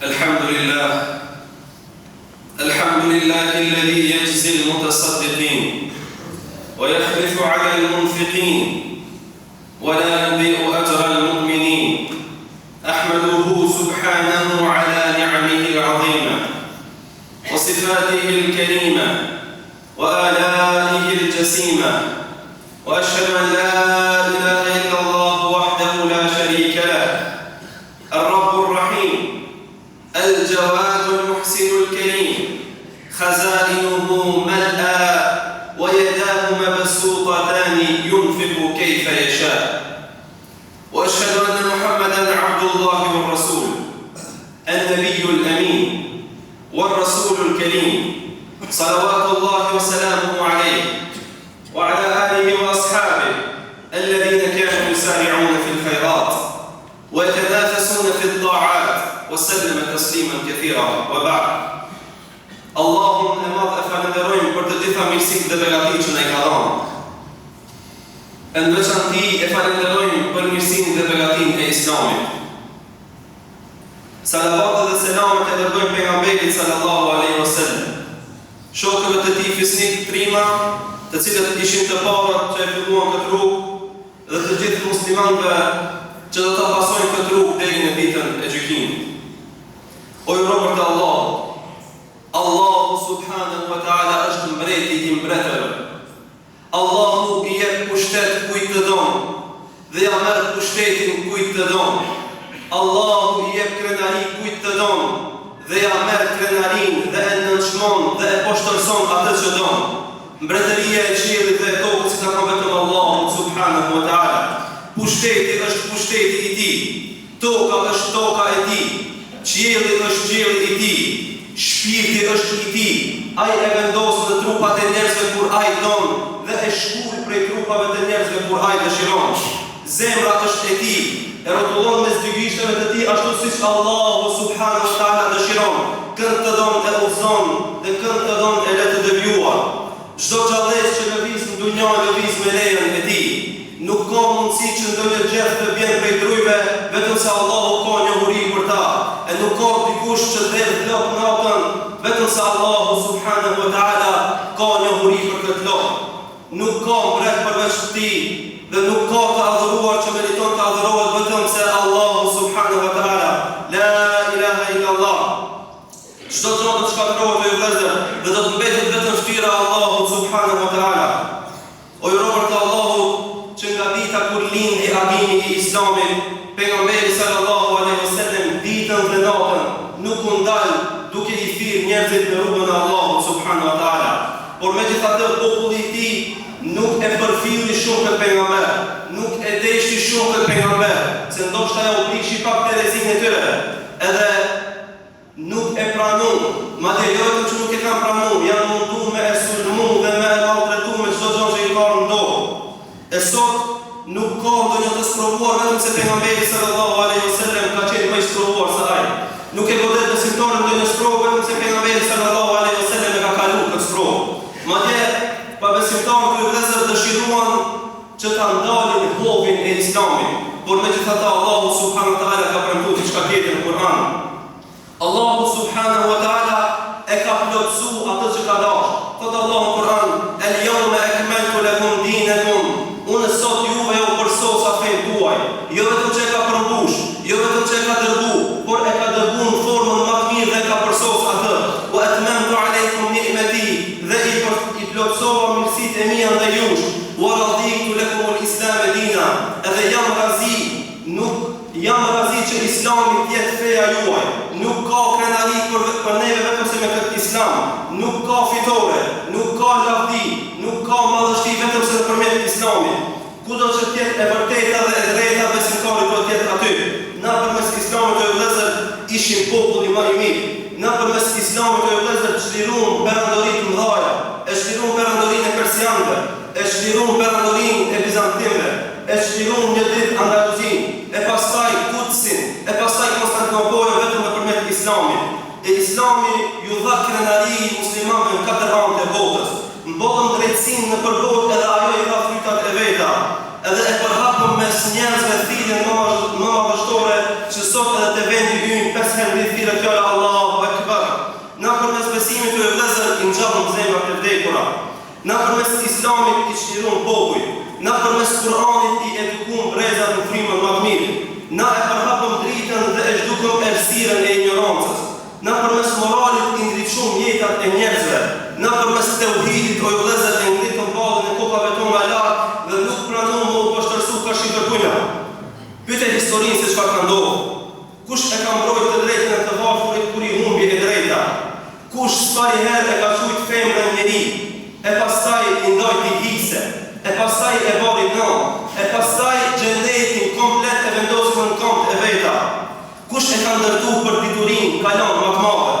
الحمد لله الذي يجزي المتصدقين ويحرص على المنفقين ولا يضيع أجر المؤمنين. أحمده سبحانه على نعمه العظيمة وصفاته الكريمة وآلائه الجسيمة، وأشهد أن لا إله إلا الله وحده لا شريك له، الرب الرحيم الجواد المحسن الكريم، خزائنه ملأى ويداه مبسوطتان ينفق كيف يشاء. وأشهد أن محمدًا عبد الله والرسول، النبي الأمين والرسول الكريم، صلوات الله وسلامه عليه وعلى آله وأصحابه الذين كانوا يسارعون في الخيرات ويتنافسون في الطاعات، وسلم تسليما كثيرا. وبعد. Allahun e madh e falenderojmë për të gjitha mirësitë dhe begatitë që na i ka dhënë. Në veçantë e falenderojmë për mirësinë dhe begatinë e Islamit. Salavat dhe selamet e dërgojmë pejgamberit sallallahu alaihi wasallam, shokëve të tij fisnik prima, të cilët ishin të parët që e filluan këtë rrugë, dhe të gjithë muslimanëve që do ta pasojnë këtë rrugë deri në ditën e gjykimit. O ju robër të Allahut, Allahu subhanahu wa ta'ala është mbreti i mbretërve. Allahu i jep pushtet kujt të don dhe ja merr pushtetin kujt të don. Allahu i jep krenari kujt të don dhe ja merr krenarin dhe e nënçmon dhe e poshtërson atë që don. Mbretëria e qiellit dhe e tokës ka vetëm Allahu subhanahu wa ta'ala. Pushteti është pushteti i tij, toka është toka e tij, qielli është qielli i tij, shpirti është i tij. Ai e vendos në trupat e njerëzve kur ai don dhe e shkul prej trupave të njerëzve kur ai dëshiron. Zemra është e tij, e rrotullon mes dy gishteve të tij ashtu siç Allahu subhanahu wa ta'ala dëshiron. Kënd të don e udhzon dhe kënd të don e le të devijuar. Çdo gjallëz që lëviz në dunjë lëviz me lejen e tij. Nuk ka mundësi që ndonjë gjë të vjen prej drujve vetëm se Allahu ka njohuri për ta. E nuk ka dikush që del lop natën vetëm se Allahu subhanahu wa ta'ala ka njohuri për këtë lop. Nuk ka mbret përveç tij dhe nuk ka të adhuruar që meriton të adhurohet vetëm se Allahu subhanahu wa ta'ala. La ilaha illa Allah. Çdo gjë do të shkatërrohet e vëllezër dhe do të mbetet vetëm fytyra e Allahut subhanahu wa ta'ala. O ju robër të Allahut, që nga dita kur lindi adini i Islamit, pejgamberi sallallahu alaihi wasallam ditën dhe natën nuk u ndal duke i thirrë njerëzit në rrugën e Allahut subhanahu wa ta'ala. Por megjithatë populli i tij nuk e përfilli shumë këtë pejgamber, nuk e deshti shumë këtë pejgamber, se ndoshta ja u prishi pak terezinë e tyre, edhe nuk e pranon. Madje jo vetëm që nuk e kanë pranuar, janë munduar me e sulmu dhe me e maltretu me çdo gjë që i ka ndodhur. E sot nuk ka ndonjë të sprovuar vetëm se pejgamberi sallallahu alaihi wasallam ka qenë më i sprovuar se ai. Nuk e godet në simptomin ndonjë sprovë vetëm se pejgamberi sallallahu alaihi wasallam e ka kaluar këtë sprovë. Madje pa besimtarë të vëllezër dëshiruan që ta ndalin hovin e Islamit, por megjithatë Allahu subhanahu wa ta'ala ka premtuar diçka tjetër në Kur'an. Allahu subhanahu wa ta'ala e ka plotësuar atë që ka dashur. Thotë Allahu në Kur'an: "El-yawma akmaltu lakum dinakum." Unë sot juve u përsosa fen tuaj. Jo vetëm që e ka përmbush, jo vetëm që e ka dërgu, por e ka dërgu në formën më të mirë dhe ka përsos atë. Wa atmamtu alaykum ni'mati, dhe i plotësova mirësitë e mia ndaj jush. Wa raditu lakum al-islam dina, edhe jam razi që Islami të jetë feja juaj. Nuk ka krenari për neve vetëm se me këtë Islam. Nuk ka fitore, nuk ka lavdi, nuk ka madhështi vetëm se nëpërmjet Islamit. Kudo që tjetë e vërteta dhe e drejta besimtarit do tjetë aty. Na përmes Islamit të vëllezër ishim populli më i mirë. Na përmes Islamit të vëllezër çliruam perandorinë të mëdha, e çliruam perandorinë e persianëve, e çliruam perandorinë e bizantinëve, e çliruam një ditë Andaluzin, e pastaj Kutsin, e pastaj Konstantinopolin vetëm nëpërmjet Islamit. E Islami ju dha krenari muslimanëve në 4 anë të botës. Mbotën drejtësinë në përbot edhe ajo i dha frytat e veta. Edhe e përhapëm mes njerëzve thirrjen më madhështore që sot edhe te vendi ynë 5 herë thirrë fjala na përmes Islamit i çliron popull, na përmes Kur'anit i edukon brezat në frymën më të mirë, na e përhapëm dritën dhe e zhdukëm errësirën e ignorancës, na përmes moralit i ndriçum jetat e njerëzve, na përmes tauhidit o vëllezër e ngritëm ballën e kokave tona lart dhe nuk pranojmë më u poshtërsu ka shqipërpunja. Pyete historinë se çfarë ka ndodhur. Kush e ka mbrojtur të drejtën e të varfrit kur i humbi e drejta? Kush s'pari herë e ka qujt femrën njeri, e pastaj i ndajti hise, e pastaj e bari në, e pastaj gjendetin komplet e vendosur në këmbët e veta? Kush e ka ndërtu për diturin, kalon, më të madhe?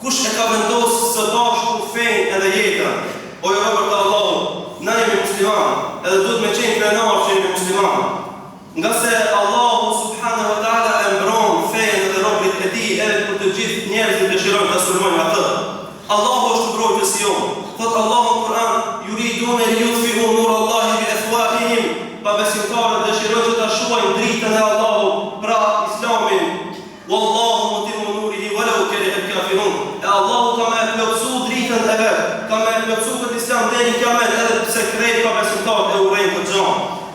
Kush e ka vendosur së bashku fenë edhe jetën? O jo robër të Allahut, na jemi musliman, edhe duhet me qenë krenar që jemi musliman. Nga se Allahu subhanahu wa ta'ala e mbron fenë dhe robrit e tij edhe për të gjithë njerëzit dëshirojnë ta sulmojnë atë. Allahu është mbrojtës jon. Thot Allahu në Kur'an: "Yuriduna liyutfi'u nurallahi bi afwahihim", pa besimtarët dëshirojnë që ta shuajnë dritën e Allahut, pra Islamin. Wallahu mutimmu nurihi walau kariha al-kafirun. E Allahu ka më plotësu dritën e vet, ka më plotësu këtë Islam deri në kiamet, edhe pse krejt pa besimtarët e urrejnë këtë gjë.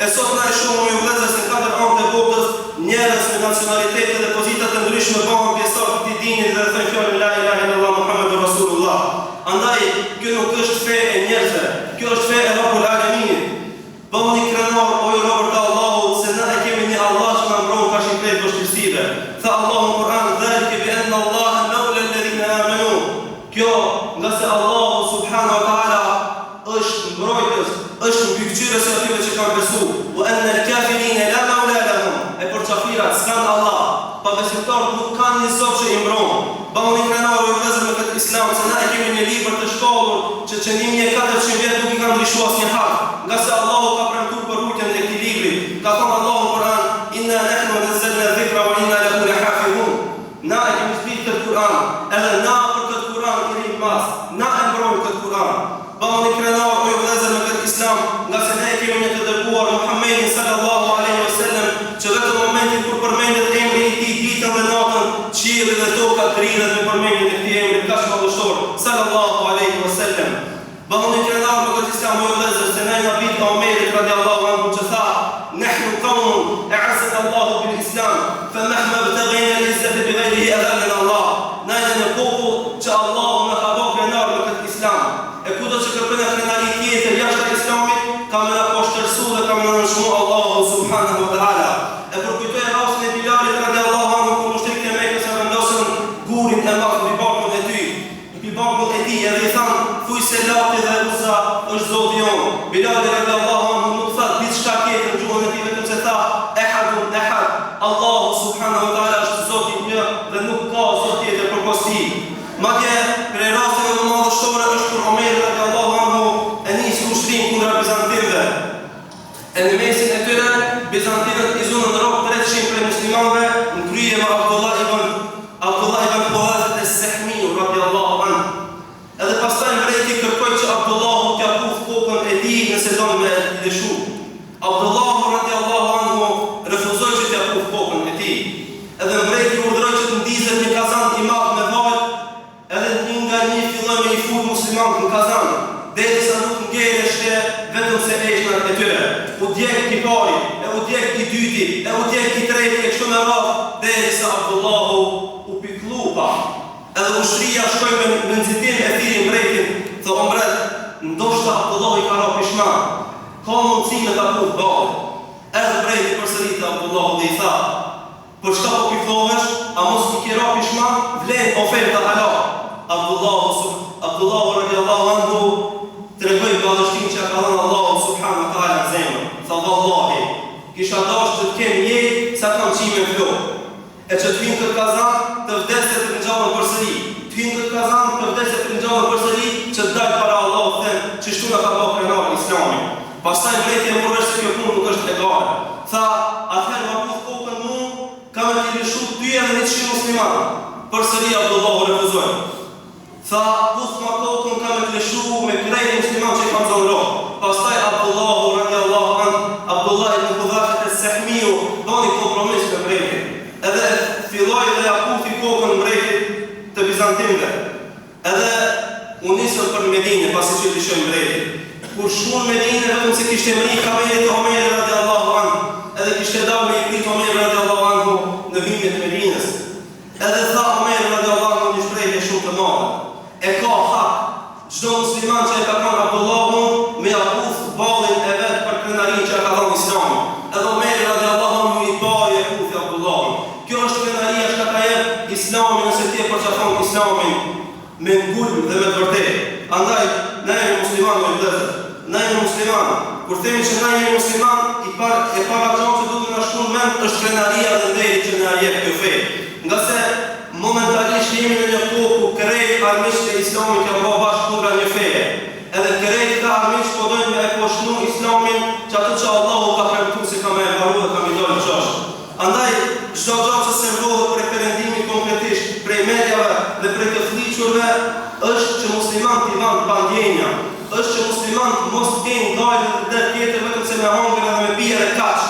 E sot na e shohim ju vëllezër se në katër anë të botës njerëz me nacionalitete dhe pozita të ndryshme bëhen pjesëtar të këtij dini dhe thënë fjalën la ilaha illallah Muhammedur Rasulullah. Andaj kjo nuk është fe e njerëzve, kjo është fe e Rabbul Alaminit. Bëhuni krenar o ju robër të Allahut se na e kemi një Allah që na mbron ka shpejt vështirësive. Tha Allahu në Kur'an: "Dhalika bi anna Allaha mawla alladhina amanu." Kjo nga se Allahu subhanahu wa ta'ala është mbrojtës, është mbikëqyrës e atyre që kanë besu. Wa anna al-kafirina la mawla lahum. E për qafirat s'kan Allah, pa besimtarët nuk kanë një zot që i mbron. Bëhuni krenar o ju vëllezër me këtë Islam se na e kemi një libër të shkollur që qëndimi e 400 vjet nuk i kanë ndryshuar asnjëherë. Nga se Allahu ka premtuar për rrugën e këtij libri. Ka thënë Allahu në Kur'an: "Inna nahnu nazzalna dhikra wa inna lahu lahafizun." Na e kemi zbritur këtë Kur'an, edhe na për këtë Kur'an kemi pas, na e mbrojmë këtë Kur'an. Bëhuni krenar o ju vëllezër me këtë Islam, nga se ne kemi një të dërguar Muhammedin sallallahu alaihi wasallam, që vetëm momentin kur përmendet emri i tij ditën dhe natën, qielli dhe toka dridhet me përmendjen e këtij emri kaq madhështor, sallallahu alaihi wasallam. Bëhuni krenar me këtë Islam o ju vëllezër se ne na bit Omerit radiallahu anhu që tha: "Nahnu qawmun a'azzana Allahu bil Islam, fa mahma btaghayna al-izzata bighayrihi adallana Allah." Na jemi popull që Allahu na ka bërë krenar me këtë Islam. E kudo që kërkojnë krenari tjetër jashtë Islamit, ka me na poshtërsu dhe ka me na nëshmu Allahu subhanahu wa ta'ala. E përkujtoj rastin e Bilalit radiallahu anhu kur mushrikët e Mekës e vendosën gurin e madh mbi barkun e tij. Mbi barkun e tij edhe i thanë: "Thuaj se Lati dhe Uza është Zoti jon." Bilali radiallahu anhu nuk tha diçka tjetër në gjuhën e tij, vetëm se tha: "Ehadun ehad." Allahu subhanahu wa ta'ala është Zoti një dhe nuk ka zot tjetër përpas tij. Madje prej rasteve më madhështore është kur Omeri radiallahu anhu e nisi ushtrin kundra bizantinëve. E në mesin e tyre, bizantinët i zunën rrok 300 prej muslimanëve në krye me Abdullah ibn Huwazat as-Sahmiu radiallahu anhu. Edhe pastaj mbreti kërkoi që Abdullahu t'ia puf kokën e tij nëse don me lëshu. Abdullahu radiallahu anhu refuzoi që t'ia puf kokën e tij. Edhe mbreti urdhëroi që të ndizet një kazan i madh me vaj, edhe një nga një filloi me i fut muslimanët në kazan, derisa nuk ngeleshte vetëm se eshna e tyre. U djeg i pari, e u djeg i dyti, e u djeg i treti, e kështu me radhë, derisa Abdullahu u piklupa. Edhe ushtria shkoi me nxitim e thirrën mbretin, thë o mbret, ndoshta Abdullahu i ka ra pishman, ka mundësi me ta puf ballin. Edhe mbreti përsëriti Abdullahu dhe i tha: "Për çka po piklohesh, a mos i ke ra pishman, vlen oferta halal." Abdullahu radiallahu anhu tregoi madhështinë që ka dhënë Allahu subhanahu wa ta'ala në zemër. Tha: "Wallahi, kisha dashur që të kem jetë sa kam qime në flokë. E që të vinë këtë kazan të vdeset të ngjallën përsëri. Të vinë këtë kazan të vdeset të ngjallën përsëri që të dalë para Allahut them që shtu na ka bërë krenar Islami." Pastaj mbreti e morë se kjo punë nuk është legale. Tha: "Atëherë ma puf kokën mu, kam e t'i lëshu ty edhe 100 musliman." Përsëri Abdullahu refuzoi. Tha: "Puf ma kokën, kam e t'i lëshu me krejt musliman që i kam zonë rrok." Pastaj Abdullahu radiallahu anhu, Abdullah ibn Huwazat as-Sahmiu bani kompromis me mbretin. Edhe filloi dhe ja pufi kokën mbretit të bizantinëve. Edhe u nisën për Medinë pasi që lëshoi mbretin. kur shkon me Medinë vetëm se kishte mri kamelit të Omerit radiallahu anhu, edhe kishte dalë me i prit Omerit radiallahu anhu në hymjet e Medinës. Edhe tha Omerit radiallahu anhu një shprehje shumë të madhe. E ka hak çdo musliman që e ka kanë Abdullahun me akuz ballin e vet për krenarin që e ka dhënë Islami. Edhe Omeri radiallahu anhu i bari e kufi Abdullahun. Kjo është krenaria që ka jep Islami nëse ti e përqafon Islamin me ngull dhe me të vërtetë. Andaj, na jemi musliman me vëllezër. Na jemi musliman. Kur themi që na jemi musliman, e para gjë që duhet të na shkon mend është krenaria dhe nderi që na jep kjo fe. Nga se momentalisht jemi në një kohë ku krejt armiqtë e Islamit janë bërë bashkë kundra një feje. Edhe krejt këta armiqtë po dojnë me e poshnu Islamin që ato që Allahu ka premtuar se ka me e mbaru dhe ka me dalë çash. Andaj, çdo gjë që servohet për perëndimin konkretisht prej mediave dhe prej të fliqurve është që musliman t'i vanë pandjenja, është që musliman mos t'kenë dajnë dhe tjetër vetëm se me hangër edhe me pije dhe kaq.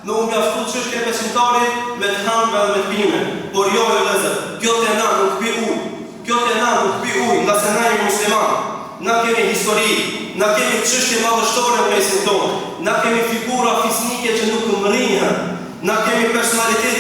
Në u mjaftu çështja e besimtarit me të hangër dhe me të pime. Por jo e vëllezër, kjo te na nuk pi ujë. Kjo te na nuk pi ujë, nga se na jemi musliman. Na kemi histori, na kemi çështje madhështore në mesin tonë, na kemi figura fisnike që nuk mrihen, na kemi personalitete